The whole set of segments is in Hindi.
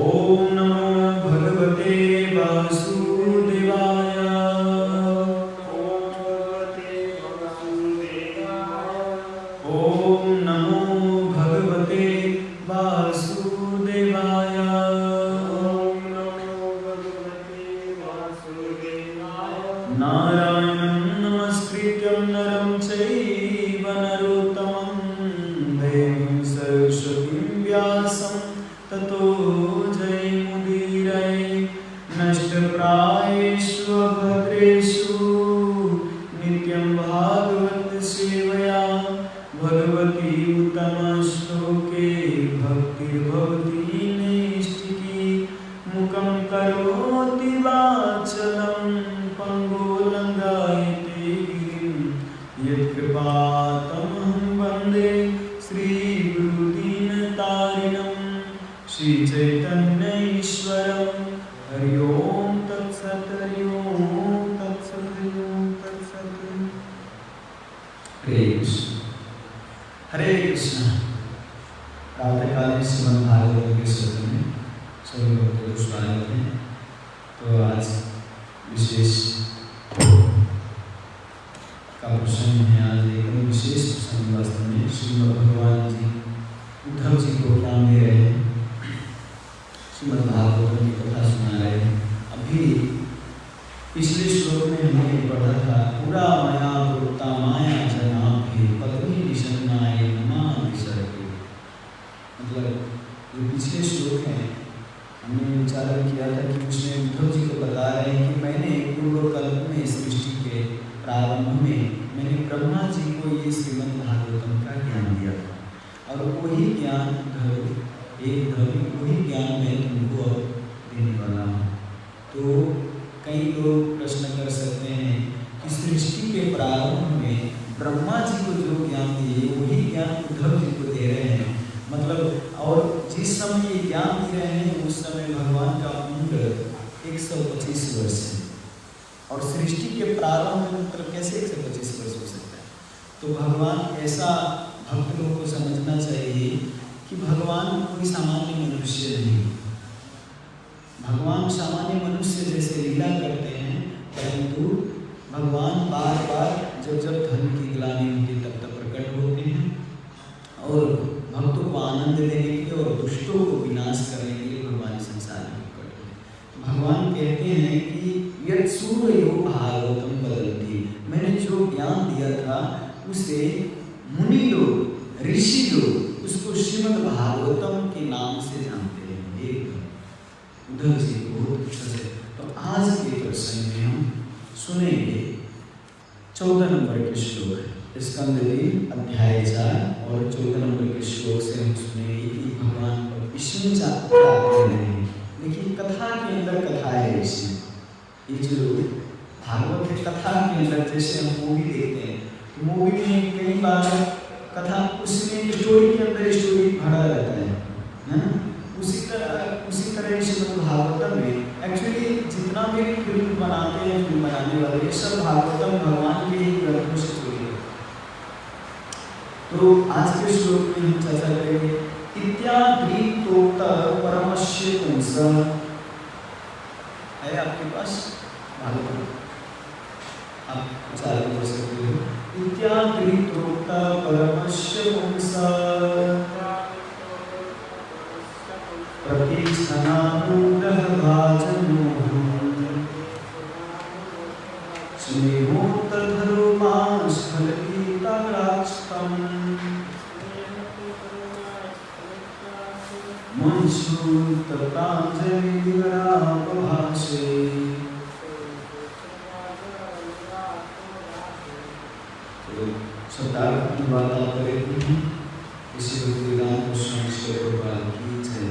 ओम नमो भगवते वासुदेवाय। ओम नमो भगवते वासुदेवाय। नारायणं नमस्कृत्यं नरं चैव नरोत्तमं देवीं सरस्वतीं व्यासं ततो जयमुदीरये। नष्टप्रायेषु अभद्रेषु नित्यं भागवत सेवया भगवती उत्तमश्लोके भक्तिर्भवती नैष्ठिकी। मुखं करोति वाचलं पंगुलंघयते गिरिं यत्कृपातमहं वन्दे श्रीगुरुदीनतारिणं। श्रीचैतन्य ईश्वरं हरि ओं तत्सत् हरि ओं तत्सत् हरि ओं तत्सत्। हरे कृष्ण हरे कृष्ण। प्रातःकालीन श्रीमद् भागवत के सत्र में सभी लोग स्वागत है। तो आज विशेष का प्रसंग है। आज एक विशेष प्रसंग वास्तव में श्रीमद् भगवान जी उद्धव जी को ज्ञान दे रहे हैं, श्रीमद् भागवत की कथा सुना रहे हैं। अभी पिछले श्लोक में हमने पढ़ा था, पूरा मया वृत्ता माया जनाभि पत्नी विषन्नाय नमः विसर्गे। मतलब जो पिछले श्लोक है हमने विचारण किया था कि उसमें उद्धव जी को बता रहे हैं कि मैंने पूर्व कल्प में सृष्टि के प्रारंभ में मैंने ब्रह्मा जी को ये श्रीमद् भागवतम का ज्ञान दिया था, और वही ज्ञान वही ज्ञान मैं तुमको अब देने वाला हूँ। तो कई लोग प्रश्न कर सकते हैं कि सृष्टि के प्रारंभ में ब्रह्मा जी को जो ज्ञान दिए वही ज्ञान उद्धव जी को दे रहे हैं। मतलब और जिस समय ये ज्ञान दे रहे हैं उस समय भगवान का उम्र 125 वर्ष है, और सृष्टि के प्रारंभ में मतलब कैसे 125 वर्ष हो सकता है। तो भगवान ऐसा भक्त लोगों को समझना चाहिए कि भगवान कोई सामान्य मनुष्य नहीं। भगवान सामान्य मनुष्य जैसे लीला करते हैं, परंतु भगवान बार बार जब धन की ग्लानि होती तब प्रकट होते हैं, और भक्तों को आनंद देने के लिए और दुष्टों को विनाश करने के लिए भगवान संसार में प्रकट होते हैं। भगवान कहते हैं कि यत् सूर्यो भागवतम बदलती, मैंने जो ज्ञान दिया था उसे मुनि लोग, ऋषि लोग उसको श्रीमद् भागवतम के नाम से जानते हैं। उद्धव जी बहुत अच्छा है। तो आज के प्रसंग में हम सुनेंगे 14 नंबर के श्लोक, स्कंद 3 अध्याय 4 और 14 नंबर के श्लोक से हम सुनेंगे कि भगवान विष्णु क्या कह रहे हैं। देखिए कथा के अंदर कथा है। इसमें ये जो भागवत है कथा के अंदर, जैसे हम मूवी देखते हैं तो मूवी में कई बार कथा उसमें स्टोरी के अंदर स्टोरी भरा रहता है ना। उसी तरह श्रीमद् भागवतम में एक्चुअली जितना भी फिल्म बनाते हैं, फिल्म बनाने वाले सब भागवतम भगवान के ही ग्रंथों से जुड़े हैं। तो आज के श्लोक में हम चर्चा करेंगे इत्याद्रीतोक्त परमस्य पुंस। है आपके पास भागवत, आप उच्चारण कर सकते हो। इत्याद्रीतोक्त परमस्य पुंस प्रतीक्षणानुग्रह भाजनो स्नेहोत्तधर्मास्फलकीताराष्टम् मुंशुततांजलिवरापभाषे। तो शब्दार्थ अनुवाद आप करेंगे इसी भक्तिवेदांत गोस्वामी श्री प्रभुपाद की जय।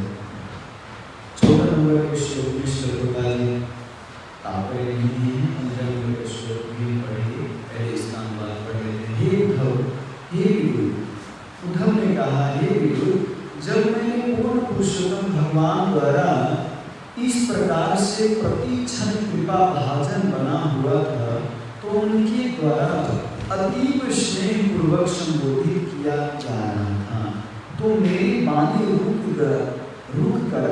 14 नंबर के श्लोक में श्री प्रभुपाद जी तात्पर्य नहीं है, 15 नंबर के श्लोक में पढ़िए, पहले इसका अनुवाद पढ़ लेते हैं। हे उद्धव, हे विदुर, उद्धव ने कहा हे विदुर, जब मैंने पूर्ण पुरुषोत्तम भगवान द्वारा इस प्रकार से प्रतिक्षण कृपा भाजन बना हुआ था तो उनके द्वारा अतीब स्नेह पूर्वक संबोधित किया जा रहा था। तो मेरी वाणी रूप रुक कर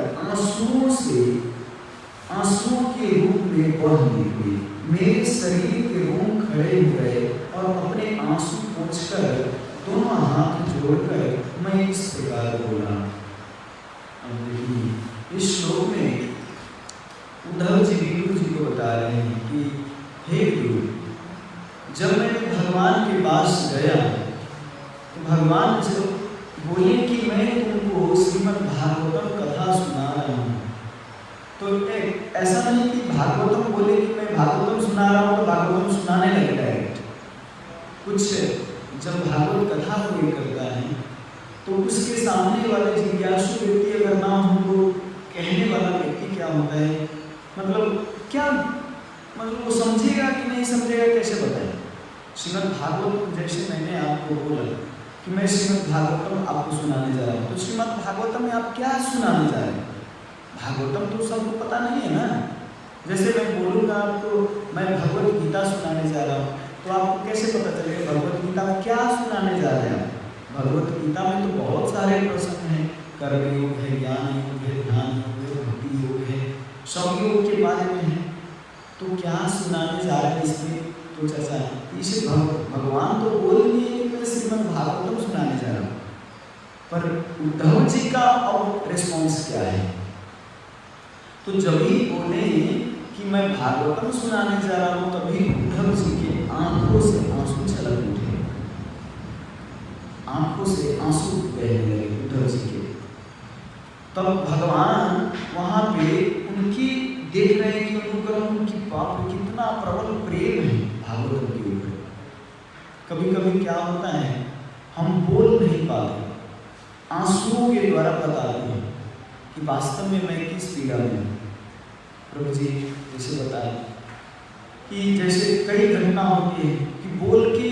आंसुओं के रूप में बह निकली। मेरे शरीर के रोम खड़े हुए और अपने आंसू पोंछकर दोनों हाथ जोड़कर मैं इस प्रकार बोला। अब देखिए इस श्लोक में उद्धव जी विदुर जी को बता रहे हैं कि हे विदुर, जब मैं भगवान के पास गया तो भगवान जब बोले कि मैं तुमको श्रीमद् भागवतम कथा सुना रहा हूँ, तो एक ऐसा नहीं कि भागवतम बोले कि मैं भागवतम सुना रहा हूँ तो भागवतम सुनाने लग डायरेक्ट। कुछ जब भागवत कथा कोई करता है तो उसके सामने वाले जिज्ञासु व्यक्ति अगर ना हो तो कहने वाला व्यक्ति क्या होता है, मतलब वो समझेगा कि नहीं समझेगा, कैसे बताए। श्रीमद् भागवत जैसे मैंने आपको बोला कि मैं श्रीमद् भागवतम आपको सुनाने जा रहा हूँ, तो श्रीमद् भागवतम में आप क्या सुनाने जा रहे हैं? भागवतम तो सबको पता नहीं है ना। जैसे मैं बोलूँगा आपको मैं भगवत गीता सुनाने जा रहा हूँ, तो आपको कैसे पता चलेगा भगवत गीता में क्या सुनाने जा रहे हैं? भगवत गीता में तो बहुत सारे प्रसंग हैं, कर्मयोग है, ज्ञान योग है, ध्यान योग है, भक्ति योग है, सब योग के बारे में है। तो क्या सुनाने जा रहे हैं इसमें तो चर्चा है। इसे भगवान तो बोल दिए कि मैं श्रीमद् भागवतम सुनाने जा रहा हूँ, पर उद्धव जी का अब रिस्पॉन्स क्या है? तो जब ही बोले कि मैं भागवतम सुनाने जा रहा हूँ तभी उद्धव जी के आंखों से आंसू छलक उठे, आंखों से आंसू बहने लगे उद्धव जी के। तब भगवान वहाँ पे उनकी देख रहे हैं कि उनकी बाप कितना प्रबल प्रेम है भागवत के ऊपर। कभी कभी क्या होता है, हम बोल नहीं पाते, आंसुओं के द्वारा बताते हैं कि वास्तव में मैं किस पीड़ा में हूँ। प्रभु जी जैसे बताए कि जैसे कई घटना होती है कि बोल के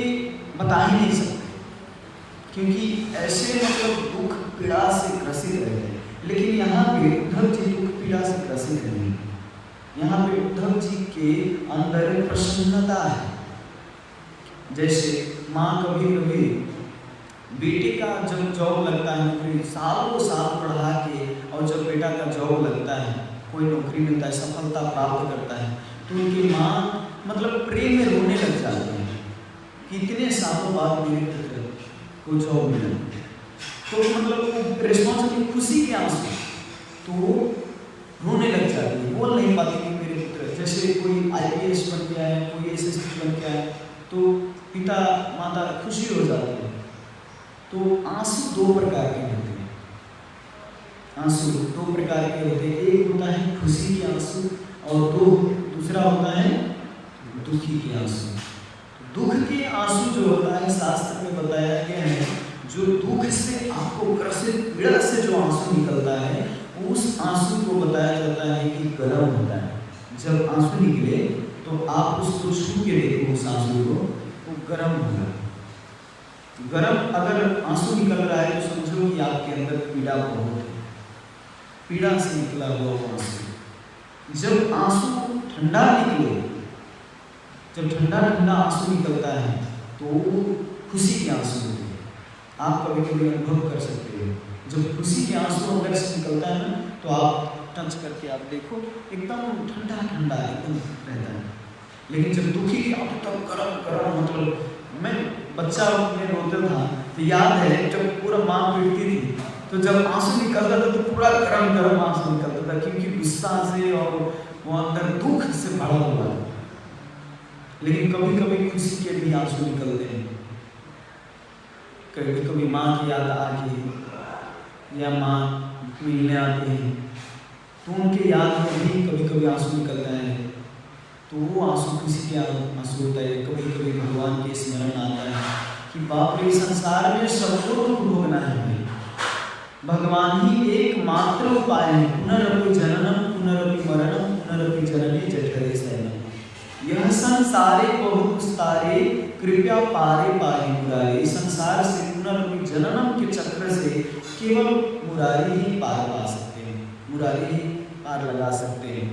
बता ही नहीं सकते, क्योंकि ऐसे दुख पीड़ा से ग्रसित रहते हैं। लेकिन यहाँ पे उद्धव जी दुख पीड़ा से ग्रसित नहीं, यहाँ पे उद्धव जी के अंदर प्रसन्नता है। जैसे माँ कभी कभी बेटे का जब जॉब लगता है, नौकरी सालों साल पढ़ा के, और जब बेटा का जॉब लगता है, कोई नौकरी मिलता है, सफलता प्राप्त करता है, तो उनकी माँ प्रेम में रोने लग जाती है कि इतने सालों बाद मेरे पुत्र को जॉब मिला। तो रिस्पॉन्सिबिलिटी खुशी के आंसू, तो रोने लग जाती है, बोल नहीं पाती कि मेरे पुत्र, जैसे कोई IAS बन गया है, कोई SSB बन गया है, तो पिता माता खुशी हो जाती है। तो आंसू दो प्रकार के होते हैं, आंसू दो प्रकार के होते हैं, एक होता है खुशी के आंसू और दूसरा होता है दुखी के आंसू। दुख के आंसू जो होता है, शास्त्र में बताया गया है, जो दुख से आपको ग्रसित पीड़ा से जो आंसू निकलता है, उस आंसू को बताया जाता है कि गर्म होता है। जब आंसू निकले तो आप उसको छू के देखो, उस आंसू को, वो गर्म होगा। गर्म अगर आंसू निकल रहा है तो समझो कि आपके अंदर पीड़ा बहुत है, पीड़ा से निकला हुआ आंसू। जब आंसू ठंडा निकले, जब ठंडा ठंडा आंसू निकलता है तो खुशी के आंसू होते हैं। आप कभी कभी अनुभव कर सकते हो, जब खुशी के आंसू अंदर से निकलता है ना, तो आप टच करके आप देखो एकदम ठंडा ठंडा एकदम रहता है। लेकिन जब दुखी के आप तब गरम गरम, मैं बच्चा में रोता था तो याद है जब पूरा माँ पीटती थी, तो जब आंसू निकलता था तो पूरा गरम गरम आंसू निकलता था, क्योंकि गुस्सा से और वो अंदर दुख से भरा हुआ है। लेकिन कभी कभी खुशी के भी आंसू निकलते हैं, कभी कभी माँ की याद आ गई या माँ मिलने आते हैं तो उनके याद में भी कभी कभी आंसू निकलता है, तो वो आंसू किसी के आंसू होता है। कभी कभी भगवान के स्मरण आता है कि बाप रे, संसार में सबको दुख भोगना है, भगवान ही एकमात्र उपाय है। पुनरपि जननम पुनरपि मरणम पुनरपि जननी जठरे शयनम, यह संसारे बहुत विस्तारे कृपया पारे पारे मुरारी। संसार से पुनरपि जननम के चक्र से केवल मुरारी ही पार पा सकते हैं, मुरारी ही पार लगा सकते हैं,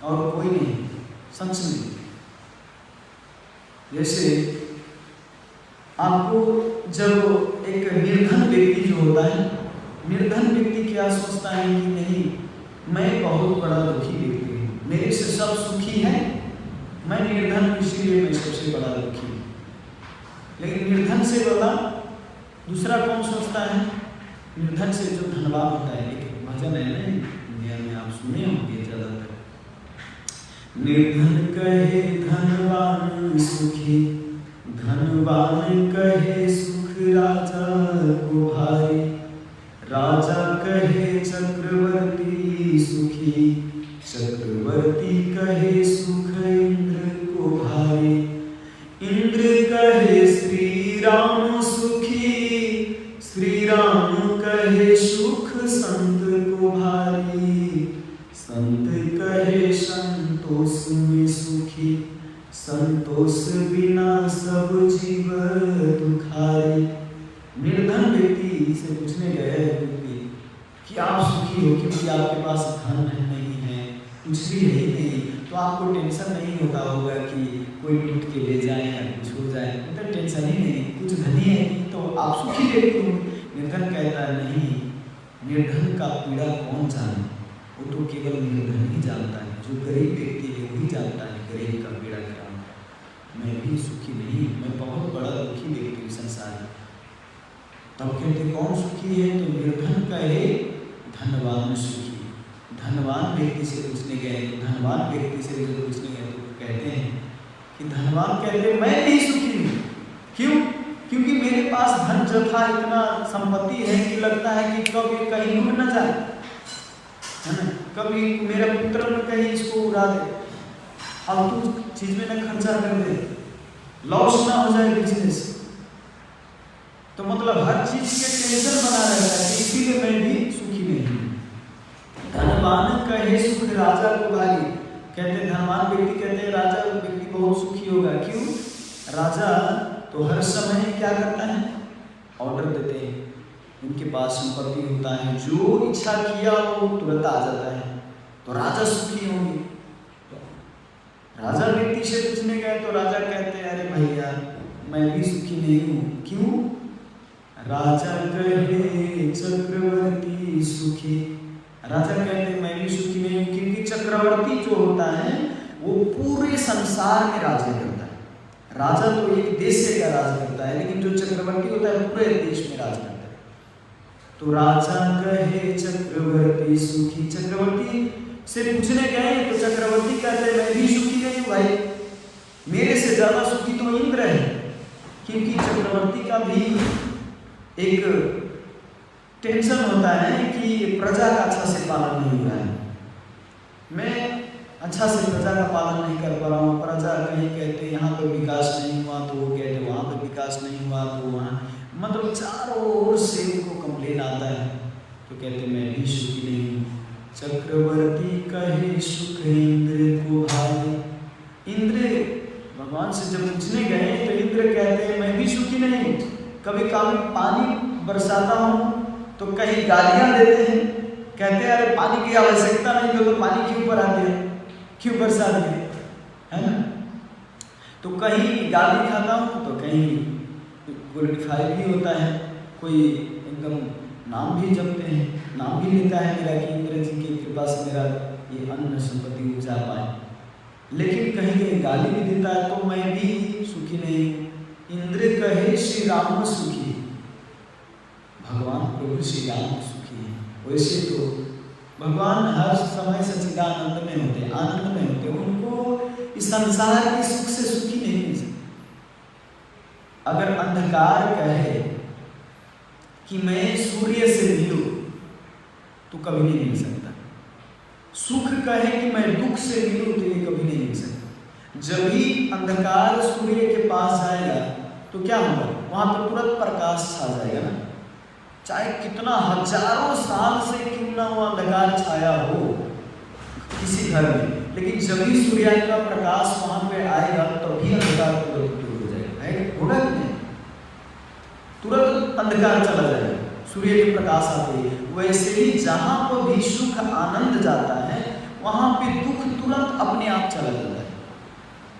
और कोई नहीं। सच में जैसे आपको जब एक निर्धन व्यक्ति जो होता है, निर्धन व्यक्ति क्या सोचता है कि नहीं, मैं बहुत बड़ा दुखी व्यक्ति हूँ, मेरे से सब सुखी है, मैं निर्धन हूँ इसीलिए मैं सबसे बड़ा दुखी हूँ। लेकिन निर्धन से बोला दूसरा कौन सोचता है? निर्धन से जो धनवान होता है। एक भजन है ना इंडिया में, आप सुने होंगे ज्यादातर, निर्धन कहे धनवान सुखी, धनवान कहे सुख राजा को भाई, राजा कहे चक्रवर्ती सुखी, चक्रवर्ती कहे सुख इंद्र को भाई, इंद्र कहे श्री राम सुखी, श्री राम कहे सुख संत को भारी, संत कहे संतोष में सुखी, संतोष बिना सब जीव दुखारी। निर्धन व्यक्ति से पूछने गए व्यक्ति कि आप सुखी हो क्योंकि आपके पास धन नहीं है, कुछ भी है नहीं, तो आपको टेंशन नहीं होता होगा कि कोई लूट के ले जाए या कुछ हो जाए, तो टेंशन ही नहीं, कुछ धनी है तो आप सुखी व्यक्ति हो। निर्धन कहता है नहीं, निर्धन का पीड़ा कौन जाने, वो तो केवल निर्धन ही जानता है, जो गरीब व्यक्ति है वही जानता है गरीब का पीड़ा क्या होता है। मैं भी सुखी नहीं, मैं बहुत बड़ा दुखी व्यक्ति हूँ संसार में। तब कहते कौन सुखी है? तो निर्धन कहे धनवान सुखी। धनवान व्यक्ति से पूछने गए तो धनवान व्यक्ति से जो पूछने गए तो कहते हैं कि धनवान कहते मैं नहीं सुखी हूँ। क्यों? क्योंकि मेरे पास धन जथा इतना संपत्ति है कि लगता है कि कब ये कहीं डूब न जाए, है ना, कभी मेरा पुत्र न कहीं इसको उड़ा दे, फालतू चीज में न खर्चा कर दे, लॉस ना हो जाए बिजनेस। तो मतलब हर चीज के टेंशन बना रहता है, इसीलिए मैं भी सुखी नहीं हूँ। धनवान कहे सुख राजा को भारी। कहते धनवान व्यक्ति कहते राजा व्यक्ति बहुत सुखी होगा। क्यों? राजा तो हर समय क्या करता है? ऑर्डर देते हैं, उनके पास संपत्ति होता है, जो इच्छा किया वो तुरंत आ जाता है, तो राजा सुखी होंगे। तो राजा व्यक्ति से पूछने गए तो राजा कहते हैं अरे भैया मैं भी सुखी नहीं हूँ। क्यों? राजा कहे चक्रवर्ती सुखी। राजा कहते मैं भी सुखी नहीं हूँ क्योंकि चक्रवर्ती जो होता है वो पूरे संसार में राज्य करता है। राजा तो एक देश से का राज करता है, लेकिन जो चक्रवर्ती होता है पूरे देश में राज करता है। तो राजा कहे चक्रवर्ती सुखी। चक्रवर्ती से पूछने गए तो चक्रवर्ती कहते मैं भी सुखी नहीं हूँ भाई, मेरे से ज्यादा सुखी तो इंद्र है, क्योंकि चक्रवर्ती का भी एक टेंशन होता है कि प्रजा का अच्छा से पालन नहीं हो रहा है, मैं अच्छा से प्रजा का पालन नहीं कर पा रहा हूँ। प्रजा कहीं कहते यहाँ पे विकास नहीं हुआ तो वो कहते वहाँ पे विकास नहीं हुआ तो वहाँ, मतलब चारों ओर से उनको कंप्लेन आता है। तो कहते मैं भी सुखी नहीं हूँ। चक्रवर्ती कहे सुख इंद्र को भाई। इंद्र भगवान से जब पूछने गए तो इंद्र कहते हैं मैं भी सुखी नहीं हूँ। कभी कभी पानी बरसाता हूँ तो कहीं गालियाँ देते हैं, कहते हैं अरे पानी की आवश्यकता नहीं तो पानी क्यों ऊपर आते हैं, क्यों बरसा दिए, है ना। तो कहीं गाली खाता हूँ तो कहीं ग्लोरीफाई भी होता है, कोई एकदम नाम भी जपते हैं, नाम भी लेता है मेरा कि इंद्र जी की कृपा से मेरा ये अन्न संपत्ति उपजा पाए, लेकिन कहीं कहीं गाली भी देता है तो मैं भी सुखी नहीं। इंद्र कहे श्री राम सुखी। भगवान प्रभु श्री राम सुखी है। वैसे तो भगवान हर समय सच्चिदानंद में होते, आनंद में होते, उनको इस संसार के सुख से सुखी नहीं मिल सकते। अगर अंधकार कहे कि मैं सूर्य से मिलूं तो कभी नहीं मिल सकता, सुख कहे कि मैं दुख से मिलूं तो ये कभी नहीं मिल सकता। जब भी अंधकार सूर्य के पास जाएगा तो क्या होगा? वहां पर तुरंत प्रकाश छा जाएगा ना, चाहे कितना हजारों साल से क्यों ना वो अंधकार छाया हो किसी घर में, लेकिन जब भी सूर्य का प्रकाश वहां पे आएगा तभी अंधकार तुरंत दूर हो जाएगा, होगा कि नहीं? तुरंत अंधकार चला जाएगा सूर्य के प्रकाश आते ही। वैसे ही जहां पर भी सुख आनंद जाता है वहां पे दुख तुरंत अपने आप चला जाता है,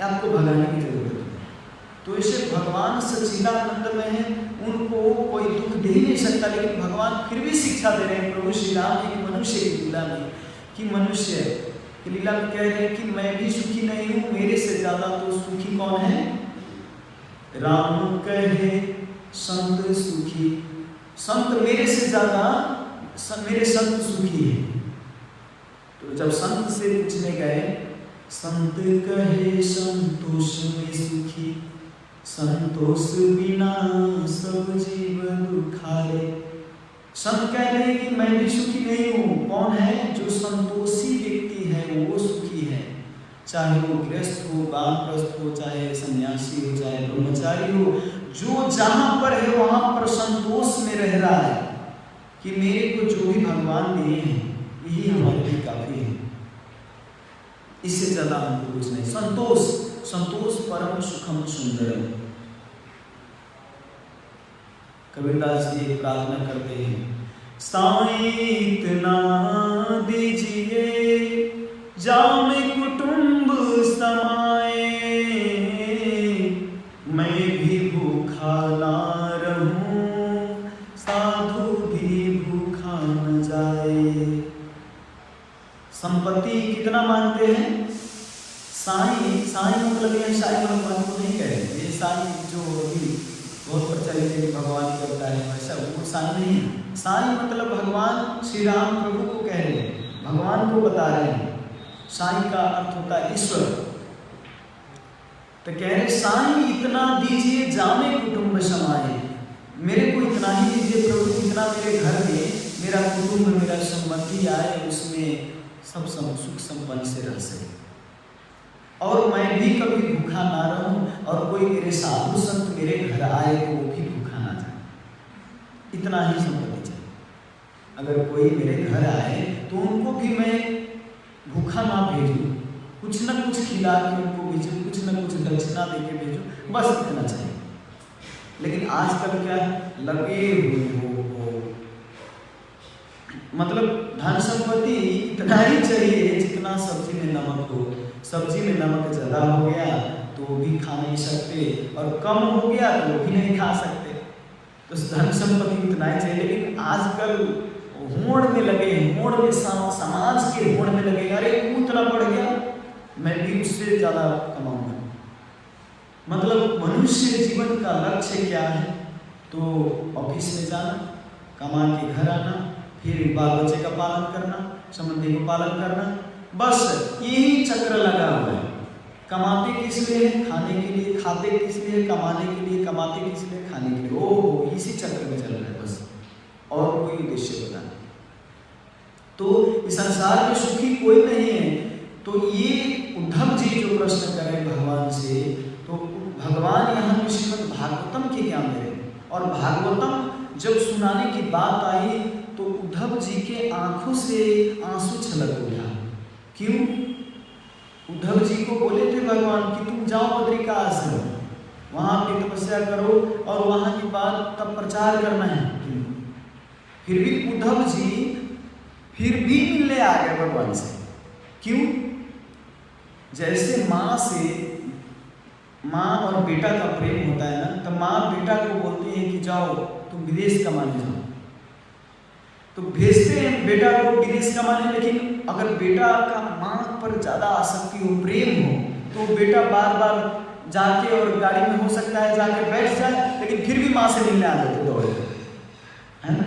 आपको भगाने की जरूरत है। तो इसे भगवान सच्चिदानंद में है, उनको कोई दुख दे ही नहीं सकता, लेकिन भगवान फिर भी शिक्षा दे रहे हैं प्रभु श्री राम एक मनुष्य की लीला में, कि मनुष्य की लीला में कह रहे हैं कि मैं भी सुखी नहीं हूँ, मेरे से ज्यादा तो सुखी कौन है? राम कहे संत सुखी, संत मेरे से ज्यादा मेरे संत सुखी है। तो जब संत से पूछने गए, संत कहे संतोष में सुखी, संतोष बिना सब जीव दुखारे। संत कह रहे हैं कि मैं भी सुखी नहीं हूँ। कौन है? जो संतोषी व्यक्ति है वो सुखी है, चाहे वो गृहस्थ हो, वानप्रस्थ हो, चाहे सन्यासी हो, चाहे ब्रह्मचारी हो, जो जहां पर है वहां पर संतोष में रह रहा है कि मेरे को जो भी भगवान दिए हैं यही हमारे लिए काफी है, इससे ज्यादा हमको कुछ नहीं। संतोष, संतोष परम सुखम सुंदरम। कबीरदास जी एक प्रार्थना करते हैं, साईं इतना दीजिए जामे कुटुंब समाए, मैं भी भूखा ना रहूं, साधु भी भूखा न जाए। संपत्ति कितना मानते हैं? साईं, साईं मतलब ये साईं भगवान को नहीं कह रहे, ये साईं जो अभी बहुत प्रचलित है भगवान करता है वैसा वो साईं नहीं है। साईं मतलब भगवान श्री राम प्रभु को कह रहे हैं, भगवान को बता रहे हैं। साईं का अर्थ होता है ईश्वर। तो कह रहे साईं इतना दीजिए जामे कुटुंब समाए, मेरे को इतना ही दीजिए प्रभु जितना मेरे घर में मेरा कुटुंब, मेरा संबंधी आए उसमें सब सुख संपन्न से रह सके, और मैं भी कभी भूखा ना रहूं, और कोई मेरे साधु संत मेरे घर आए तो वो भी भूखा ना जाए। इतना ही संपत्ति चाहिए। अगर कोई मेरे घर आए तो उनको भी मैं भूखा ना भेजूं, कुछ न कुछ खिला के उनको भेजूं, कुछ न कुछ दक्षिणा दे के भेजूं, बस इतना चाहिए। लेकिन आजकल क्या लगे हुए हो, मतलब धन संपत्ति इतना ही चाहिए जितना सब्जी में नमक हो। सब्जी में नमक ज़्यादा हो गया तो भी खा नहीं सकते, और कम हो गया तो भी नहीं खा सकते। तो धन संपत्ति इतना ही चाहिए। लेकिन आजकल होड़ में लगे हैं, होड़ में समाज के होड़ में लगे, अरे उतना बढ़ गया मैं भी उससे ज़्यादा कमाऊंगा। मतलब मनुष्य जीवन का लक्ष्य क्या है? तो ऑफिस में जाना, कमा के घर आना, फिर बाल बच्चे का पालन करना, संबंधी को पालन करना, बस यही चक्र लगा हुआ है। कमाते किस लिए? खाने के लिए। खाते किस लिए? कमाने के लिए। कमाते किस लिए? खाने के लिए। ओह, इसी चक्र में चल रहा है बस, और कोई उद्देश्य बता नहीं। तो इस संसार में सुखी कोई नहीं है। तो ये उद्धव जी जो प्रश्न करें भगवान से, तो भगवान यहाँ पे श्रीमद् भागवतम के ज्ञान दे रहे, और भागवतम जब सुनाने की बात आई तो उद्धव जी के आंखों से आंसू छलक उठा। क्यों? उद्धव जी को बोले थे भगवान कि तुम जाओ बद्रिका आश्रम, वहां पे तपस्या करो और वहां की बात तब प्रचार करना है। फिर भी उद्धव जी फिर भी मिलने आ गए भगवान से। क्यों? जैसे माँ और बेटा का प्रेम होता है ना, तो माँ बेटा को बोलती है कि जाओ तुम विदेश कमाने जाओ, तो भेजते हैं बेटा को विदेश कमाने। लेकिन अगर बेटा का माँ पर ज़्यादा आसक्ति हो, प्रेम हो, तो बेटा बार बार जाके, और गाड़ी में हो सकता है जाके बैठ जाए, लेकिन फिर भी माँ से मिलने आ जाते दौड़े, है ना?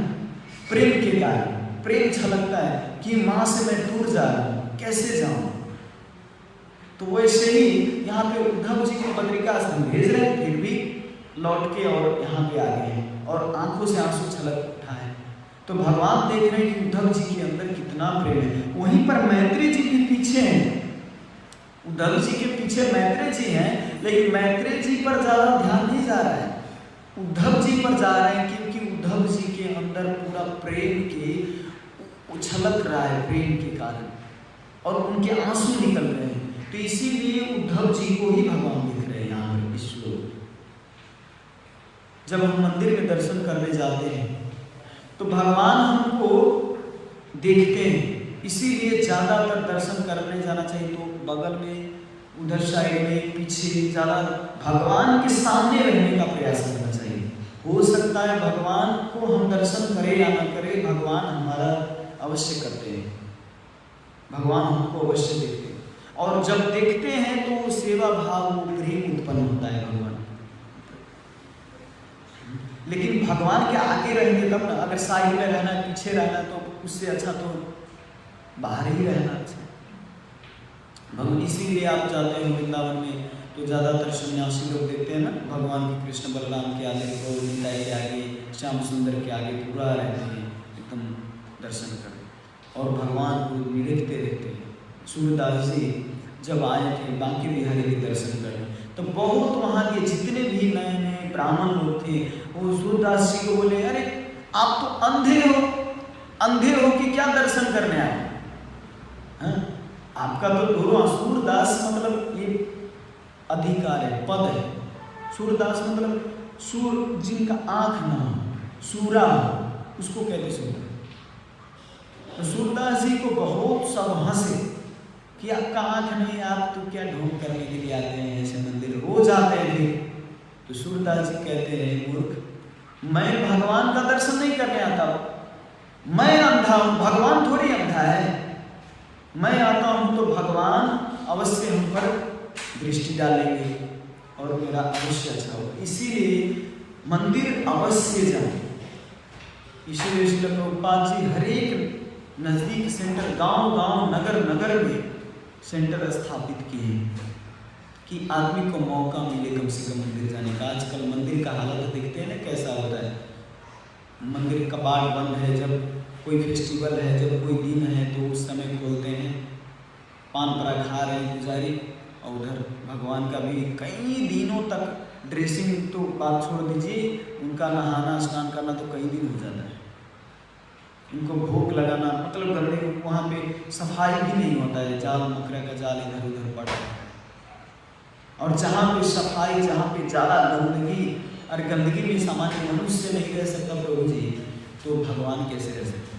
प्रेम के कारण प्रेम छलकता है कि माँ से मैं दूर जा रहा हूँ, कैसे जाऊँ। तो वैसे ही यहाँ पे उद्धव जी को बद्रिका आश्रम भेज रहे हैं, फिर भी लौट के और यहाँ पे आ गए हैं, और आंखों से आंसू छलक उठा है। तो भगवान देख रहे हैं कि उद्धव जी के अंदर कितना प्रेम है। वहीं पर मैत्रेय जी के पीछे हैं, उद्धव जी के पीछे मैत्रेय जी हैं, लेकिन मैत्रेय जी पर ज़्यादा ध्यान नहीं जा रहा है, उद्धव जी पर जा रहे हैं, क्योंकि उद्धव जी के अंदर पूरा प्रेम के उछलक रहा है, प्रेम के कारण, और उनके आंसू निकल रहे हैं। तो इसीलिए उद्धव जी को ही भगवान दिख रहे हैं यहाँ पर इस श्लोक। जब हम मंदिर में दर्शन करने जाते हैं तो भगवान हमको देखते हैं, इसीलिए ज़्यादातर दर्शन करने जाना चाहिए तो बगल में, उधर साइड में, पीछे ज़्यादा भगवान के सामने रहने का प्रयास करना चाहिए। हो सकता है भगवान को हम दर्शन करें या न करें, भगवान हमारा अवश्य करते हैं, भगवान हमको अवश्य देखते हैं, और जब देखते हैं तो सेवा भाव, प्रेम उत्पन्न होता है भगवान। लेकिन भगवान के आगे रहेंगे तब ना, अगर साइड में रहना, पीछे रहना, तो उससे अच्छा तो बाहर ही रहना अच्छा। भगवान इसीलिए आप जाते हो वृंदावन में तो ज़्यादातर सन्यासी लोग देखते हैं ना, भगवान के कृष्ण बलराम के आगे, गौर निताई के आगे, श्याम सुंदर के आगे पूरा रहते हैं एकदम दर्शन करें, और भगवान को निरखते रहते हैं। सूरदास जी जब आए थे बांके बिहारी के दर्शन करने, तो बहुत वहाँ के जितने भी नए नए ब्राह्मण लोग थे वो सूरदास जी को बोले, अरे आप तो अंधे हो कि क्या दर्शन करने आए? आपका तो दोनों, सूरदास मतलब ये अधिकार है, पद है। सूरदास मतलब सूर जिनका आँख ना हो, सूरा उसको कहते सूर। तो सूरदास जी को बहुत सब हंसे कि आपका आँख नहीं, आप तो क्या ढोंग करने के लिए आते हैं ऐसे मंदिर, रोज आते थे। तो सूरदास जी कहते हैं, मूर्ख, मैं भगवान का दर्शन नहीं करने आता, मैं अंधा हूँ, भगवान थोड़ी अंधा है। मैं आता हूँ तो भगवान अवश्य हम पर दृष्टि डालेंगे और मेरा अवश्य अच्छा होगा, इसीलिए मंदिर अवश्य जाए। इसीलिए श्रील प्रभुपाद जी हर एक नज़दीक सेंटर, गांव-गांव, नगर-नगर में सेंटर स्थापित किए कि आदमी को मौका मिले कम से कम मंदिर जाने का। आजकल मंदिर का हालत देखते हैं ना कैसा होता है, मंदिर कपाट बंद है, जब कोई फेस्टिवल है, जब कोई दिन है तो उस समय खोलते हैं, पान परा खा रहे हैं पुजारी, और उधर भगवान का भी कई दिनों तक ड्रेसिंग तो बात छोड़ दीजिए, उनका नहाना स्नान करना तो कई दिन हो जाता है, उनको भोग लगाना, मतलब गंदे, वहाँ पे सफाई भी नहीं होता है, जाल मकड़ा का जाल इधर उधर पड़ा है। और जहाँ पे सफाई, जहाँ पे ज़्यादा गंदगी, और गंदगी में सामान्य मनुष्य नहीं रह सकता प्रभु जी, तो भगवान कैसे रह सकते हैं?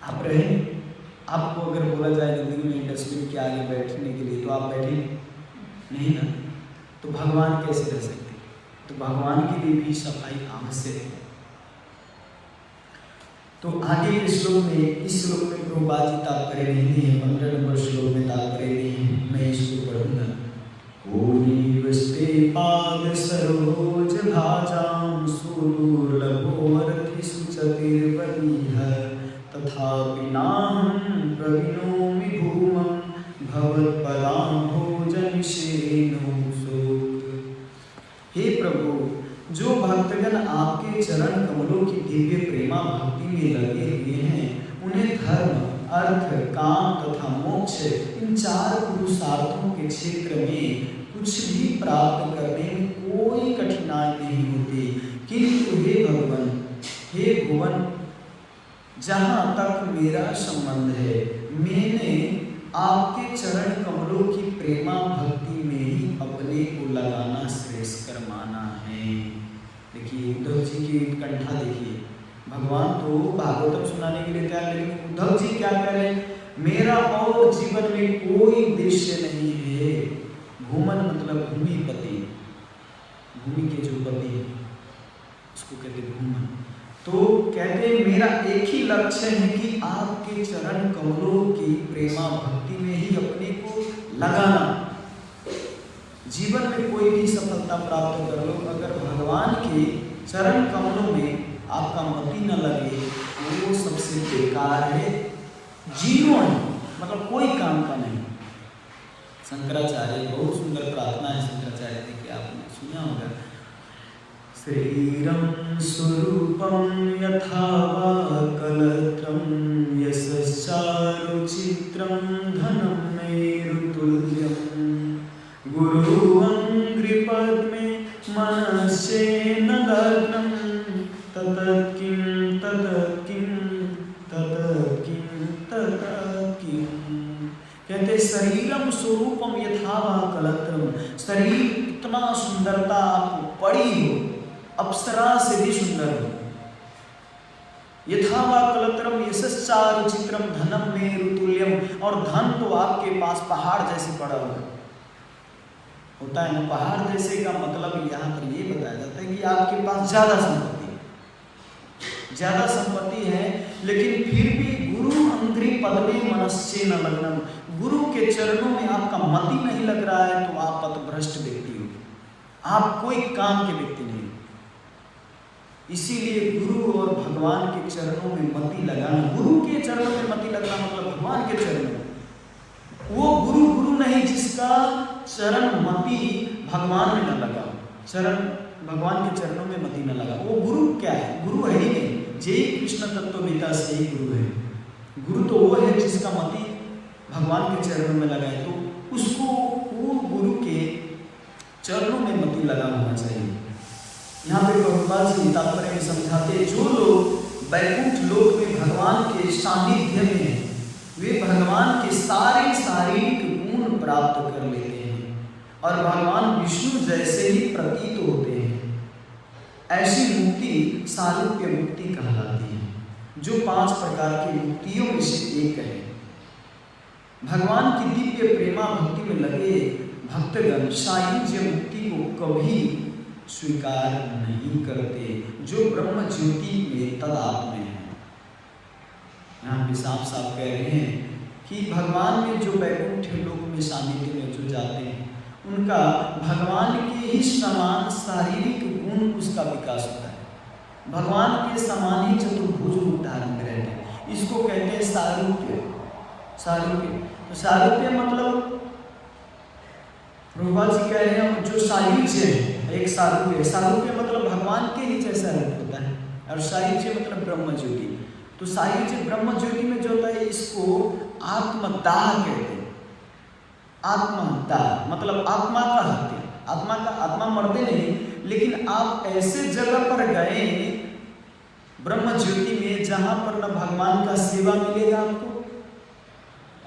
आप रहें, आपको अगर बोला जाए गंदगी में डस्टबिन के आगे बैठने के लिए, तो आप बैठें नहीं ना, तो भगवान कैसे रह सकते? तो भगवान के लिए भी सफाई आवश्यक है। तो आगे के श्लोक में, इस श्लोक में प्रभुपाद जी तात्पर्य नहीं है, 15 नंबर श्लोक में तात्पर्य नहीं है, मैं इसको पढ़ूंगा। कोनीवस्ते पाद सरोज भाजाम सुदुर्लभोरथि सुचतिर्वनीह तथापि नाहं प्रविनोमि भूमं भवत्पदाम्भोजनिषेणो शोक। हे प्रभु, जो भक्तगण आपके चरण कमलों की दिव्य प्रेमा भक्ति में लगे हुए हैं, उन्हें धर्म, अर्थ, काम तथा मोक्ष, इन 4 पुरुषार्थों के क्षेत्र में कुछ भी प्राप्त करने में कोई कठिनाई नहीं होती। किंतु हे भगवान, हे भुवन, जहाँ तक मेरा संबंध है, मैंने आपके चरण कमलों की प्रेमा भक्ति में ही अपने को लगाना श्रेष्ठकर माना है। देखिए उद्धव जी की कंठा देखिए, भगवान तो भागवतम सुनाने के लिए तैयार, लेकिन उद्धव जी क्या कह रहे हैं, मेरा और जीवन में कोई उद्देश्य नहीं है। भूमन मतलब भूमिपति, भूमि के जो पति है उसको कहते भूमन। तो कहते मेरा एक ही लक्ष्य है कि आपके चरण कमलों की प्रेमा भक्ति में ही अपने को लगाना। जीवन में कोई भी सफलता प्राप्त कर लो, अगर भगवान के चरण कमलों में आपका मति न लगे तो वो सबसे बेकार है, जीरो है, मतलब कोई काम का नहीं। शंकराचार्य, बहुत सुंदर प्रार्थना है शंकराचार्य जी की, आपने सुना होगा। शरीरं स्वरूपं यथा वा कलत्रं यशश्चारुचित्रं धनं मेरुतुल्यं गुरुअङ्घ्रिपद्मे मनश्चेन लग्नं ततत्किं ततत्किं ततत्किं ततत्किं। कहते शरीरम स्वरूपम यथा वा कलत्रम, शरीर इतना सुंदरता आपको पड़ी हो, अप्सरा से भी सुंदर हो। यथा वा कलत्रम यशश्चारुचित्रम धनम मेरुतुल्यम, और धन तो आपके पास पहाड़ जैसे पड़ा हुआ है। होता है ना। पहाड़ जैसे का मतलब यहाँ पर ये बताया जाता है कि आपके पास ज़्यादा संपत्ति है, लेकिन फिर भी गुरु अंग्री पदवे मनस्से न लग्नम, गुरु के चरणों में आपका मति नहीं लग रहा है तो आप पथभ्रष्ट व्यक्ति हो, आप कोई काम के व्यक्ति नहीं। इसीलिए गुरु और भगवान के चरणों में मति लगाना, गुरु के चरणों में मति लगाना मतलब भगवान के चरणों में, वो गुरु नहीं जिसका चरण मति भगवान में न लगा, चरण भगवान के चरणों में मति न लगा, वो गुरु क्या है? गुरु है ही नहीं। जय कृष्ण तत्ववेता से ही गुरु है। गुरु तो वो है जिसका मति भगवान के चरणों में लगा है, तो उसको वो गुरु के चरणों में मति लगा होना चाहिए। यहाँ पे प्रभुपाद जी तात्पर्य में समझाते, जो लोग वैकुंठ लोक में भगवान के सानिध्य में हैं, वे भगवान के सारे शारीरिक गुण प्राप्त कर लेते हैं और भगवान विष्णु जैसे ही प्रतीत होते हैं। ऐसी मुक्ति सारूप्य मुक्ति कहलाती है, जो 5 प्रकार की मुक्तियों में से एक है। भगवान की दिव्य प्रेमा भक्ति में लगे भक्तगण सायुज्य मुक्ति को कभी स्वीकार नहीं करते, जो ब्रह्म ज्योति में तदात्म है। यहाँ पे साफ साफ कह रहे हैं कि भगवान में जो वैकुंठ लोक में सानिध्य में जो जाते हैं, उनका भगवान के ही समान शारीरिक गुण उसका विकास होता है। भगवान के समान ही चतुर्भुज रूप धारण रहते हैं। इसको कहते हैं सारूप्य। तो सारूप्य मतलब प्रभुपाद जी कह रहे हैं जो सायुज्य है, एक सारूप्य मतलब भगवान के ही जैसा रूप होता है, और सायुज्य मतलब ब्रह्म ज्योति। तो सायुज्य ब्रह्म ज्योति में जो होता है, इसको आत्मदाह कहते हैं। आत्मदाह मतलब आत्मा का हत्या। आत्मा मरते नहीं, लेकिन आप ऐसे जगह पर गए ब्रह्म ज्योति में जहां पर न भगवान का सेवा मिलेगा आपको,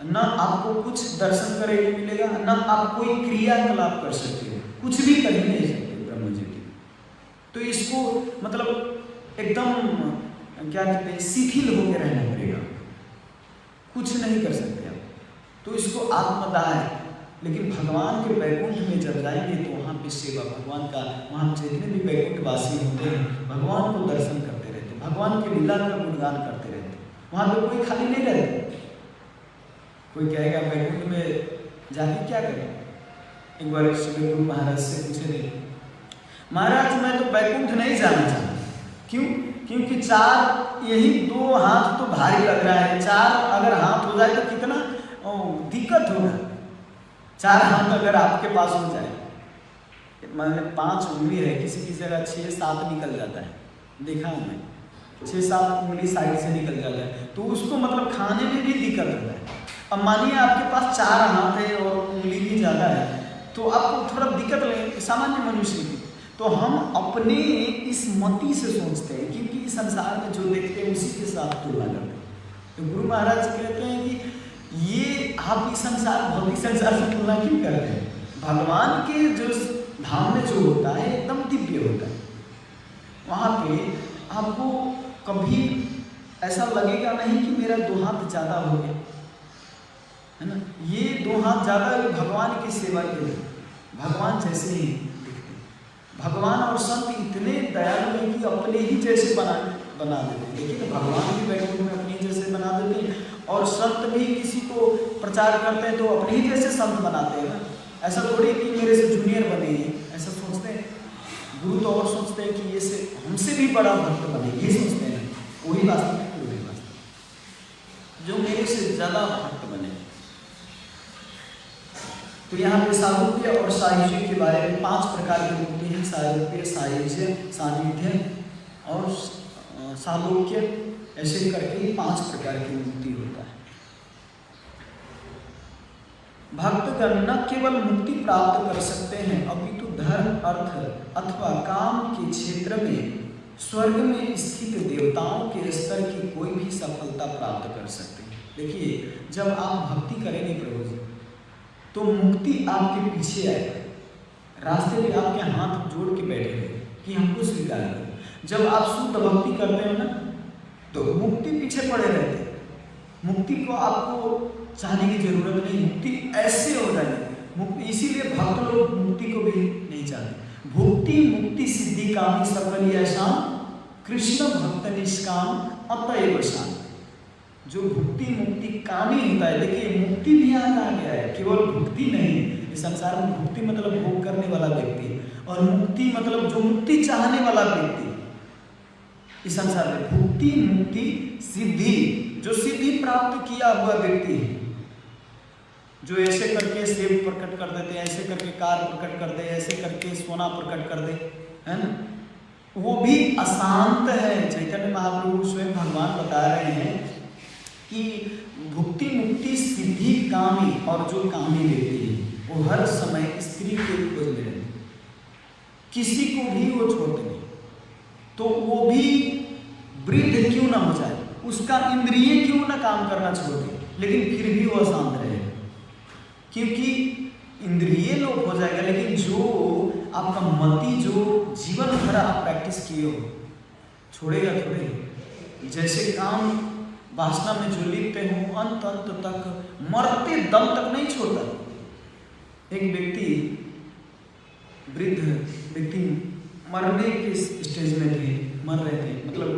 न आपको कुछ दर्शन करे मिलेगा, न आप कोई क्रियाकलाप कर सकते हो, कुछ भी कर ही नहीं सकते ब्रह्म ज्योति। तो इसको मतलब एकदम क्या कहते हैं, शिथिल होकर रहना पड़ेगा, कुछ नहीं कर सकते आप। तो इसको आत्मदाह है। लेकिन भगवान के वैकुंठ में जब जाएंगे तो वहाँ पे सेवा भगवान का, वहाँ जितने भी वैकुंठवासी होते हैं भगवान को दर्शन करते रहते, भगवान की लीला का गुणगान करते रहते। वहाँ पे कोई खाली नहीं रहते। कोई कहेगा वैकुंठ में जाके क्या करें? एक बार गुरु महाराज से पूछे थे, महाराज मैं तो वैकुंठ नहीं जाना चाहता। क्यों? क्योंकि 4 यही 2 हाथ तो भारी लग रहा है। 4 अगर हाथ हो जाए तो कितना दिक्कत होगा। 4 हाथ अगर आपके पास हो जाए, मतलब 5 उंगली है, किसी की जगह 6-7 निकल जाता है, देखा हूँ मैं, 6-7 उंगली साइड से निकल जाता है, तो उसको मतलब खाने में भी दिक्कत होता है। अब मानिए आपके पास 4 हाथ है और उंगली भी ज़्यादा है, तो आपको थोड़ा दिक्कत लगेगी सामान्य मनुष्य की। तो हम अपने इस मति से सोचते हैं, क्योंकि इस संसार में जो देखते हैं उसी के साथ तुलना करते हैं। तो गुरु महाराज कहते हैं कि ये आप इस संसार भौतिक संसार से तुलना क्यों कर रहे हैं? भगवान के जो धाम में जो होता है एकदम दिव्य होता है। वहाँ पे आपको कभी ऐसा लगेगा नहीं कि मेरा 2 हाथ ज़्यादा हो गया, है ना। ये 2 हाथ ज़्यादा भगवान की सेवा के लिए, भगवान जैसे ही भगवान और संत इतने दयालु हैं कि अपने ही जैसे बना देते हैं। लेकिन भगवान भी वैकुंठ में अपने जैसे बना देते हैं, और संत भी किसी को प्रचार करते हैं तो अपने ही जैसे संत बनाते हैं ना। ऐसा थोड़ी कि मेरे से जूनियर बने हैं, ऐसा सोचते हैं। गुरु तो और सोचते हैं कि ये से हमसे भी बड़ा भक्त बने, ये सोचते हैं। वही वास्तविक गुरु है, वास्तविक जो मेरे से ज़्यादा भक्त बने। तो यहाँ पे सारूप्य और सायुज्य के बारे में 5 प्रकार की मुक्ति है। सारूप्य, सायुज्य, सानिध्य और सालोक्य, ऐसे करके 5 प्रकार की मुक्ति होता है। भक्तगण न केवल मुक्ति प्राप्त कर सकते हैं, अपितु धर्म, अर्थ अथवा काम के क्षेत्र में स्वर्ग में स्थित देवताओं के स्तर की कोई भी सफलता प्राप्त कर सकते हैं। देखिए, जब आप भक्ति करेंगे प्रभु जी, तो मुक्ति आपके पीछे आएगा। रास्ते में आपके हाथ जोड़ के बैठेंगे कि हमको स्वीकार करो। जब आप शुद्ध भक्ति करते हो ना, तो मुक्ति पीछे पड़े रहते हैं। मुक्ति को आपको चाहने की जरूरत नहीं, मुक्ति ऐसे हो जाएगी। इसीलिए भक्त लोग मुक्ति को भी नहीं चाहते। भुक्ति मुक्ति सिद्धि कामी सकल ऐसा कृष्ण भक्त निष्काम अतएव शांत। जो भुक्ति मुक्ति कामी होता है, देखिए मुक्ति भी यहाँ कहा गया है, केवल भुक्ति नहीं। इस संसार में भुक्ति मतलब भोग करने वाला व्यक्ति, और मुक्ति मतलब जो मुक्ति चाहने वाला व्यक्ति। इस संसार में भुक्ति मुक्ति सिद्धि, जो सिद्धि प्राप्त किया हुआ व्यक्ति है, जो ऐसे करके सेब प्रकट कर देते, ऐसे करके कार प्रकट कर दे, ऐसे करके सोना प्रकट कर दे, है ना, वो भी अशांत है। चैतन्य महाप्रभु स्वयं भगवान बता रहे हैं कि भुक्ति मुक्ति सिद्धि कामी, और जो कामी व्यक्ति है वो हर समय स्त्री के खोज में रहते, किसी को भी वो छोड़ते नहीं। तो वो भी वृद्ध क्यों ना हो जाए, उसका इंद्रिय क्यों ना काम करना छोड़ दे, लेकिन फिर भी वो अशांत रहे, क्योंकि इंद्रिय लोप हो जाएगा, लेकिन जो आपका मति जो जीवन भर आप प्रैक्टिस किए हो छोड़ेगा थोड़े। जैसे काम वासना में जो लिप्त हो अंत अंत तक मरते दम तक नहीं छोड़ता। एक व्यक्ति वृद्ध व्यक्ति मरने के स्टेज में थे, मर रहे थे, मतलब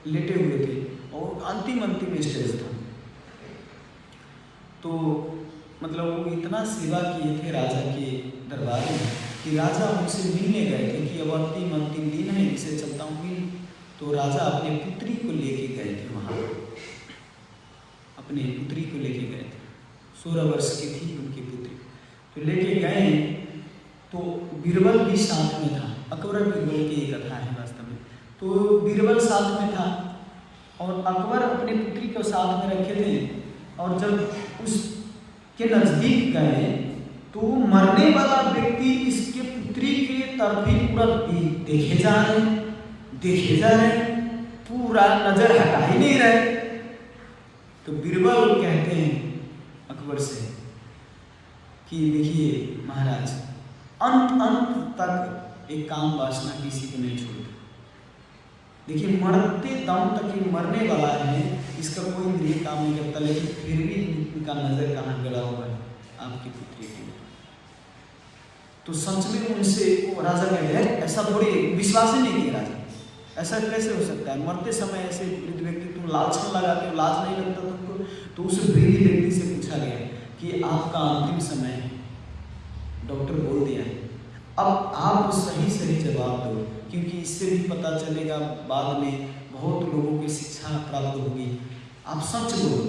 लेटे हुए थे, और अंतिम स्टेज था। तो मतलब वो इतना सेवा किए थे राजा के दरबार में कि राजा उनसे मिलने गए थे कि अब अंतिम दिन है, इसे चलता हूँ मिल। तो राजा अपने पुत्री को लेके गए थे वहाँ, अपने पुत्री को लेके गए थे, 16 वर्ष की थी उनकी पुत्री। तो लेके गए तो बीरबल भी साथ में था। अकबर बीरबल की कथा है वास्तव में। तो बीरबल साथ में था और अकबर अपनी पुत्री को साथ में रखे थे, और जब उसके नजदीक गए तो मरने वाला व्यक्ति इसके पुत्री के तरफ ही पूरा देखे जा रहे, पूरा नजर हटा ही नहीं रहे। तो बीरबल कहते हैं अकबर से कि देखिए महाराज, अंत तक एक काम वासना किसी को नहीं छोड़ती। देखिए मरते दम तक ये मरने वाला है, इसका कोई इंद्रिय काम नहीं करता, लेकिन फिर भी उनका नजर कहाँ गड़ा हुआ है आपकी पुत्री के। तो सच में उनसे वो राजा कहते हैं, ऐसा थोड़ी, विश्वास ही नहीं किया राजा, ऐसा कैसे हो सकता है, मरते समय ऐसे वृद्ध व्यक्ति तुम लालच लगाते हो, लाज नहीं लगता तुमको। तो उस वृद्ध व्यक्ति से पूछा गया कि आपका अंतिम समय है, डॉक्टर बोल दिया है, अब आप सही जवाब दो, क्योंकि इससे भी पता चलेगा बाद में बहुत लोगों की शिक्षा प्राप्त होगी। आप सच बोलो,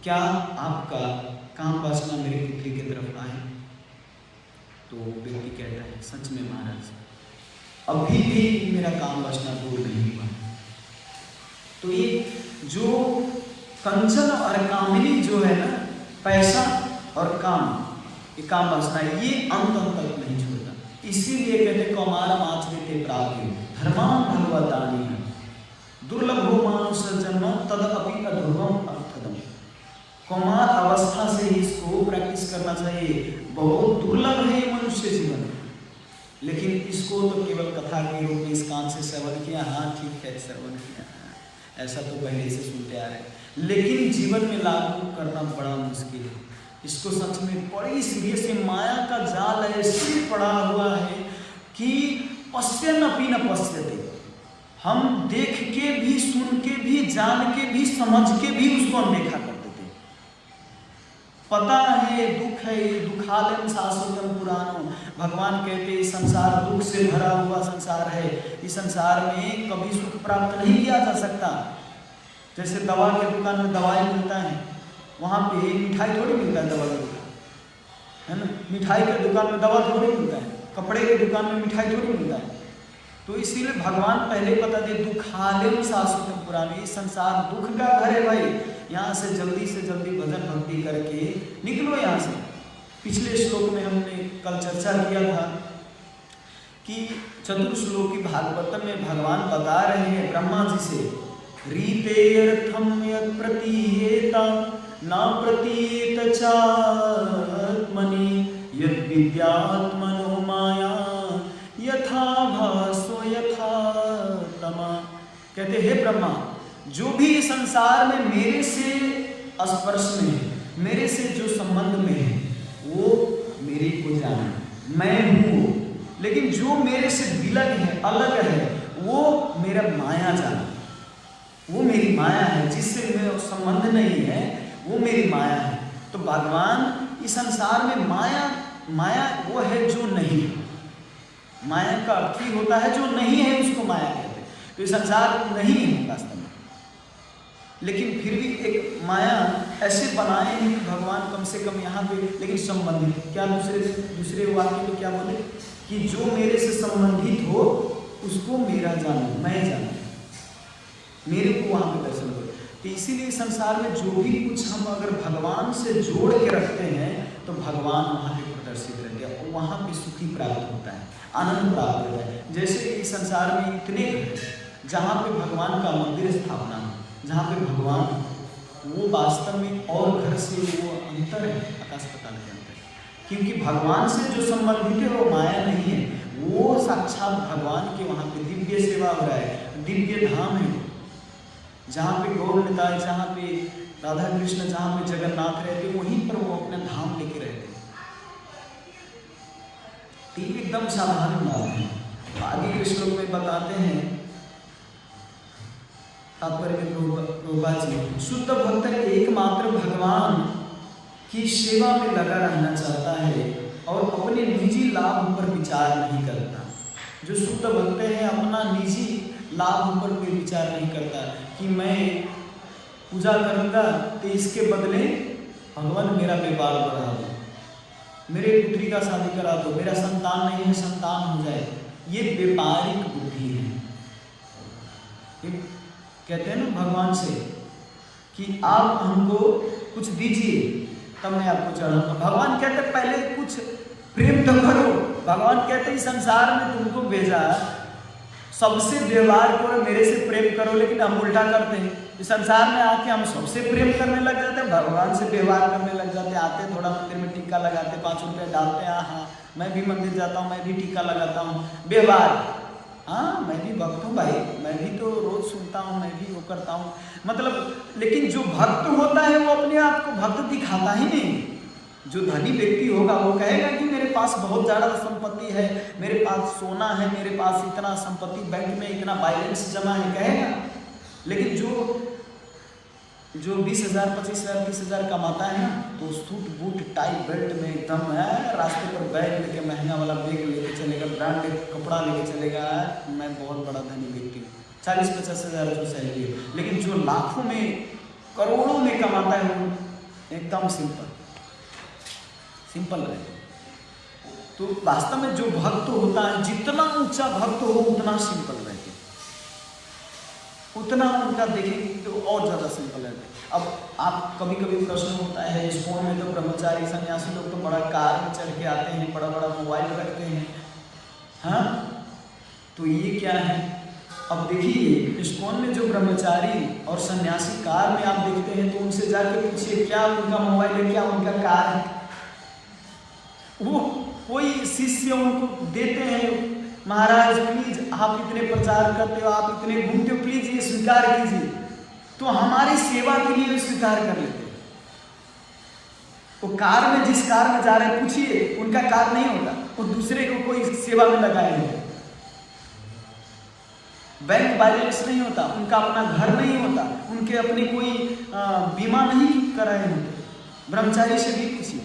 क्या आपका काम वासना मेरी पुत्री की तरफ आए? तो व्यक्ति कहता है, सच में महाराज, अभी भी मेरा काम वासना दूर नहीं हुआ। तो ये जो कंचन और कामिनी जो है ना, पैसा और काम, ये काम वासना, ये अंत तक नहीं छोड़ता। इसीलिए कहते कौमार आचरिते प्राप्ति धर्मान भगवतानी है, दुर्लभो मानुष जन्म तदपि अध्रुवम अर्थदम। कौमार अवस्था से इसको प्रैक्टिस करना चाहिए। बहुत दुर्लभ है मनुष्य जीवन, लेकिन इसको तो केवल कथा के रूप में इस कान से श्रवण किया, हाँ ठीक है श्रवण किया, ऐसा तो पहले से सुनते आ रहे हैं, लेकिन जीवन में लागू करना बड़ा मुश्किल है। इसको सच में बड़ी सीरियस है। माया का जाल ऐसे पड़ा हुआ है कि पश्यन अपि न पश्यते, हम देख के भी, सुन के भी, जान के भी, समझ के भी उसको अनदेखा कर देते। पता है दुख है, दुखालयम शाश्वतम पुराणो, भगवान कहते संसार दुख से भरा हुआ संसार है, इस संसार में कभी सुख प्राप्त नहीं किया जा सकता। जैसे दवा के दुकान में दवाई मिलता है, वहाँ पे मिठाई थोड़ी मिलता है, दवा की दुकान है ना, मिठाई के दुकान में दवा थोड़ी मिलता है, कपड़े के दुकान में मिठाई थोड़ी मिलता है। तो इसीलिए भगवान पहले बता दे, दुखालयम शाश्वतम पुराणी, संसार दुख का घर है भाई, यहाँ से जल्दी भजन भक्ति करके निकलो यहाँ से। पिछले श्लोक में हमने कल चर्चा किया था कि चतुर्श्लोकी भागवतम में भगवान बता रहे हैं ब्रह्मा जी से, रीतेर्थम यत् प्रतीयेता न प्रतीयेत चात्मनि यद् विद्यात्मनो माया यथा भासो यथा तमा। कहते हे ब्रह्मा, जो भी संसार में मेरे से स्पर्श में है, मेरे से जो संबंध में है, वो मेरे को जाने, मैं हूँ वो। लेकिन जो मेरे से विलग है, अलग है, वो मेरा माया जाने, वो मेरी माया है, जिससे मेरा संबंध नहीं है, वो मेरी माया है। तो भगवान इस संसार में माया वो है जो नहीं है। माया का अर्थ ही होता है जो नहीं है, उसको माया कहते हैं। तो ये संसार नहीं है वास्तव में, लेकिन फिर भी एक माया ऐसे बनाए हैं कि भगवान कम से कम यहाँ पे, लेकिन संबंधित क्या दूसरे वाक्य में क्या बोले कि जो मेरे से संबंधित हो उसको मेरा जानो, मैं जानो, मेरे को वहाँ पे दर्शन करो। तो इसीलिए संसार में जो भी कुछ हम अगर भगवान से जोड़ के रखते हैं तो भगवान वहाँ पे प्रदर्शित रहते हैं और वहाँ पे सुखी प्राप्त होता है, आनंद प्राप्त होता है। जैसे कि संसार में इतने घर जहाँ पे भगवान का मंदिर स्थापना हो, जहाँ पे भगवान, वो वास्तव में और घर से वो अंतर है, आकाश पाताल के अंतर। क्योंकि भगवान से जो संबंधित है वो माया नहीं है, वो साक्षात भगवान के वहाँ पे दिव्य सेवा हो रहा है, दिव्य धाम है, जहाँ पे गौर निताय, जहाँ पे राधा कृष्ण, जहाँ पे जगन्नाथ रहते, वहीं पर वो अपने धाम लेके रहते हैं। ठीक एकदम साधारण बात है। आगे के श्लोक में बताते हैं तात्पर्य में प्रभुपाद जी, शुद्ध भक्त एकमात्र भगवान की सेवा में लगा रहना चाहता है और अपने निजी लाभ पर विचार नहीं करता। जो शुद्ध भक्त है अपना निजी लाभ पर कोई विचार नहीं करता कि मैं पूजा करूँगा तो इसके बदले भगवान मेरा व्यापार बढ़ा दो, मेरे पुत्री का शादी करा दो, मेरा संतान नहीं है संतान हो जाए। ये व्यापारिक बुद्धि है। कहते हैं ना भगवान से कि आप हमको कुछ दीजिए तब मैं आपको चढ़ाऊंगा। भगवान कहते पहले कुछ प्रेम तो करो। भगवान कहते इस संसार में तुमको भेजा, सबसे व्यवहार करो, मेरे से प्रेम करो, लेकिन हम उल्टा करते हैं। इस संसार में आके हम सबसे प्रेम करने लग जाते हैं, भगवान से व्यवहार करने लग जाते हैं। आते थोड़ा मंदिर में टीका लगाते, 5 रुपये डालते हैं, हाँ मैं भी मंदिर जाता हूँ, मैं भी टीका लगाता हूँ, व्यवहार, हाँ मैं भी भक्त हूँ भाई, मैं भी तो रोज सुनता हूँ, मैं भी वो करता हूँ, मतलब। लेकिन जो भक्त होता है वो अपने आप को भक्त दिखाता ही नहीं। जो धनी व्यक्ति होगा वो कहेगा कि मेरे पास बहुत ज़्यादा संपत्ति है, मेरे पास सोना है, मेरे पास इतना संपत्ति, बैंक में इतना बैलेंस जमा है, कहेगा। लेकिन जो 20,000, 25,000, 30,000 कमाता है ना, तो सूट बूट टाई बेल्ट में एकदम है, रास्ते पर बैग लेके, महंगा वाला बैग लेके चलेगा, ब्रांडेड कपड़ा लेके चलेगा, मैं बहुत बड़ा धनी व्यक्ति हूँ, 40-50 हज़ार जो सैलरी है। लेकिन जो लाखों में करोड़ों में कमाता है वो एकदम सिंपल रहे। तो वास्तव में जो भक्त होता है, जितना ऊंचा भक्त हो उतना सिंपल रहते, उतना उनका देखेंगे तो और ज़्यादा सिंपल रहते। अब आप कभी कभी प्रश्न होता है, इस्कॉन में तो ब्रह्मचारी सन्यासी लोग तो बड़ा कार में चढ़ के आते हैं, बड़ा बड़ा मोबाइल रखते हैं, हाँ तो ये क्या है? अब देखिए इस्कॉन में जो ब्रह्मचारी और सन्यासी कार में आप देखते हैं तो उनसे जाकर पूछिए क्या उनका मोबाइल है, क्या उनका कार है। वो कोई शिष्य उनको देते हैं, महाराज प्लीज आप इतने प्रचार करते हो, आप इतने घूमते हो, प्लीज ये स्वीकार कीजिए, तो हमारी सेवा के लिए स्वीकार कर लेते हैं। वो कार में, जिस कार में जा रहे हैं पूछिए, उनका कार नहीं होता, वो दूसरे को कोई सेवा में लगाए होते, बैंक बैलेंस नहीं होता, उनका अपना घर नहीं होता, उनके अपने कोई बीमा नहीं कराए होते। ब्रह्मचारी से भी पूछिए,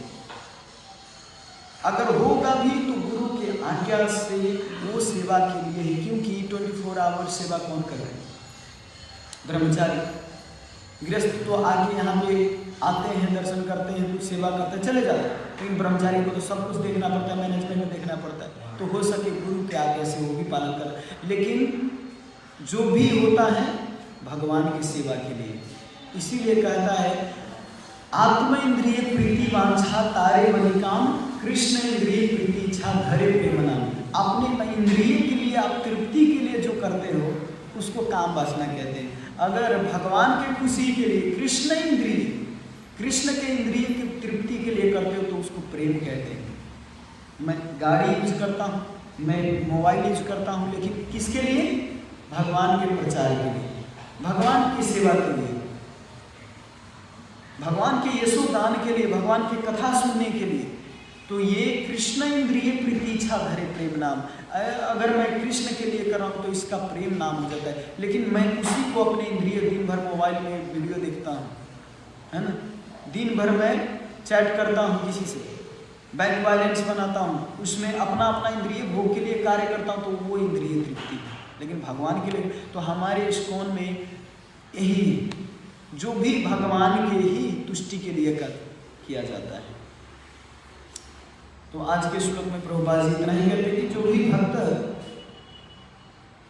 अगर होगा भी तो गुरु के आज्ञा से वो सेवा के लिए ही, क्योंकि 24 आवर सेवा कौन कर रहे हैं? ब्रह्मचारी। गृहस्थ तो आके यहाँ पे आते हैं, दर्शन करते हैं, कुछ सेवा करते हैं, चले जाते हैं, लेकिन ब्रह्मचारी को तो सब कुछ देखना पड़ता है, मैनेजमेंट देखना पड़ता है। तो हो सके गुरु के आज्ञा से वो भी पालन कर, लेकिन जो भी होता है भगवान की सेवा के लिए। इसीलिए कहता है आत्म इंद्रिय प्रीति वांछा तारे मणिकाम, कृष्ण इंद्रिय प्रीति इच्छा धरे प्रेमना। अपने इंद्रिय के लिए, आप तृप्ति के लिए जो करते हो उसको काम वासना कहते हैं। अगर भगवान के खुशी के लिए, कृष्ण इंद्रिय, कृष्ण के इंद्रिय की तृप्ति के लिए करते हो तो उसको प्रेम कहते हैं। मैं गाड़ी यूज करता हूँ, मैं मोबाइल यूज करता हूँ, लेकिन किसके लिए? भगवान के प्रचार के लिए, भगवान की सेवा के लिए, भगवान के यशोदान के लिए, भगवान की कथा सुनने के लिए। तो ये कृष्ण इंद्रिय प्रीतिच्छा धरे प्रेम नाम। अगर मैं कृष्ण के लिए कर रहा हूँ तो इसका प्रेम नाम हो जाता है। लेकिन मैं उसी को अपने इंद्रिय, दिन भर मोबाइल में वीडियो देखता हूँ, है ना, दिन भर मैं चैट करता हूँ किसी से, बैंक बैलेंस बनाता हूँ, उसमें अपना अपना इंद्रिय भोग के लिए कार्य करता हूँ, तो वो इंद्रिय तृप्ति। लेकिन भगवान के लिए तो हमारे इस्कॉन में यही, जो भी भगवान के ही तुष्टि के लिए किया जाता है। तो आज के श्लोक में प्रभुपाद जी इतना ही कहते हैं कि जो भी भक्त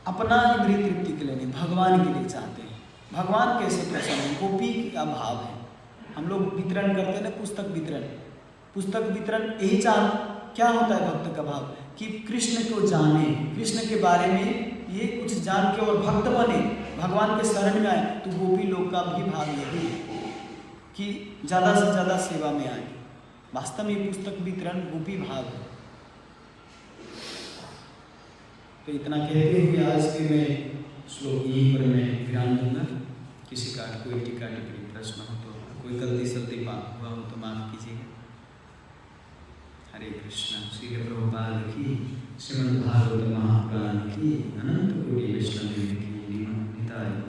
अपना इंद्रिय तृप्ति के लिए नहीं, भगवान के लिए चाहते हैं। भगवान कैसे प्रसन्न है, गोपी का भाव है। हम लोग वितरण करते हैं ना, पुस्तक वितरण, पुस्तक वितरण यही क्या होता है भक्त का भाव, कि कृष्ण को जाने, कृष्ण के बारे में ये कुछ जान के और भक्त बने, भगवान के शरण में आए। तो गोपी लोग का भी भाव यही है कि ज़्यादा से ज़्यादा सेवा में आए। वास्तव में पुस्तक वितरण गोपी भाव है। तो इतना कहते हुए आज के मैं श्लोक यहीं पर मैं विराम दूंगा। किसी का कोई टीका टिप्पणी प्रश्न हो तो, कोई गलती सलती हुआ हो तो माफ कीजिएगा। हरे कृष्ण। श्री प्रभुपाद की श्रीमद् भागवत महापुराण